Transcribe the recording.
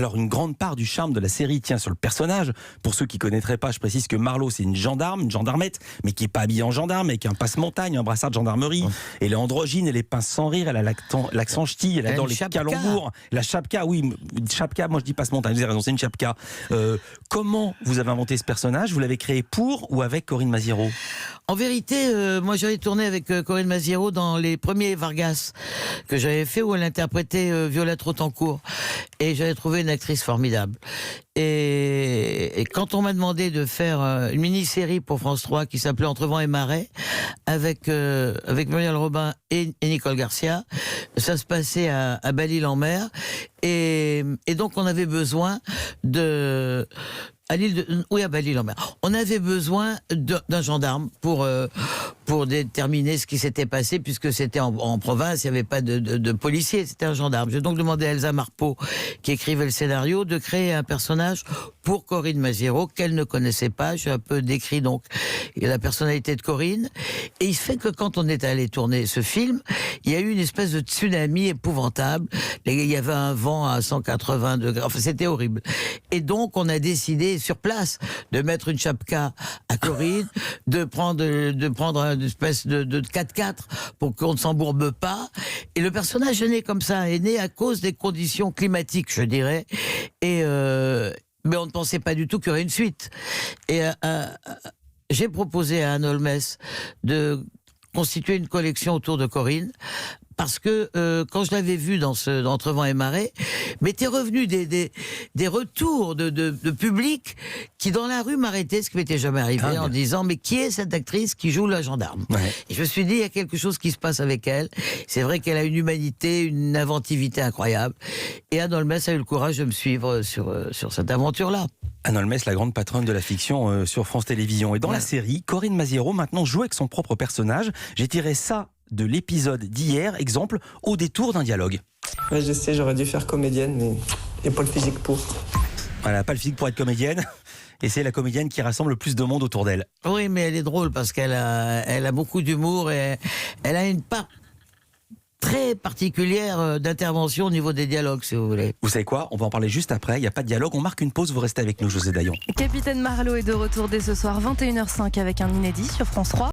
Alors une grande part du charme de la série tient sur le personnage. Pour ceux qui ne connaîtraient pas, je précise que Marlo, c'est une gendarme, une gendarmette, mais qui n'est pas habillée en gendarme, avec un passe-montagne, un brassard de gendarmerie. Elle est androgyne, elle est pince sans rire, elle a l'accent ch'ti, elle adore les calembours. La chapka, oui, chapka, moi je dis passe-montagne, vous avez raison, c'est une chapka. Comment vous avez inventé ce personnage? Vous l'avez créé pour ou avec Corinne Maziero? En vérité, moi j'avais tourné avec Corinne Maziero dans les premiers Vargas que j'avais fait, où elle interprétait Violette Rottencourt, et j'avais trouvé une actrice formidable. Et quand on m'a demandé de faire une mini-série pour France 3 qui s'appelait Entre vents et marais, avec Muriel Robin et Nicole Garcia, ça se passait à Belle-Île-en-Mer, et donc on avait besoin de... à Belle-Île-en-Mer. On avait besoin d'un gendarme pour déterminer ce qui s'était passé, puisque c'était en province, il n'y avait pas de policier, c'était un gendarme. J'ai donc demandé à Elsa Marpeau, qui écrivait le scénario, de créer un personnage pour Corinne Maziero, qu'elle ne connaissait pas. J'ai un peu décrit donc la personnalité de Corinne. Et il se fait que quand on est allé tourner ce film, il y a eu une espèce de tsunami épouvantable. Il y avait un vent à 180 degrés, enfin c'était horrible. Et donc on a décidé sur place de mettre une chapka à Corinne, de prendre une espèce de 4x4 pour qu'on ne s'embourbe pas. Et le personnage est né comme ça, est né à cause des conditions climatiques, je dirais. Mais on ne pensait pas du tout qu'il y aurait une suite. Et j'ai proposé à Anne Holmes de constituer une collection autour de Corinne, parce que quand je l'avais vue dans Entre vents et marais, m'étaient revenus des retours de public qui dans la rue m'arrêtaient, ce qui m'était jamais arrivé, en disant mais qui est cette actrice qui joue la gendarme? Et je me suis dit, il y a quelque chose qui se passe avec elle. C'est vrai qu'elle a une humanité, une inventivité incroyable. Et Anne Holmes a eu le courage de me suivre sur cette aventure-là. Anne Holmes, la grande patronne de la fiction sur France Télévisions. Et dans la série, Corinne Maziero maintenant joue avec son propre personnage. J'ai tiré ça de l'épisode d'hier, exemple, au détour d'un dialogue. Ouais, je sais, j'aurais dû faire comédienne, mais il n'y a pas le physique pour. Elle n'a pas le physique pour être comédienne, et c'est la comédienne qui rassemble le plus de monde autour d'elle. Oui, mais elle est drôle parce qu'elle a beaucoup d'humour, et elle a une part très particulière d'intervention au niveau des dialogues, si vous voulez. Vous savez quoi? On va en parler juste après. Il n'y a pas de dialogue. On marque une pause. Vous restez avec nous, José Dayan. Capitaine Marlowe est de retour dès ce soir, 21h05, avec un inédit sur France 3.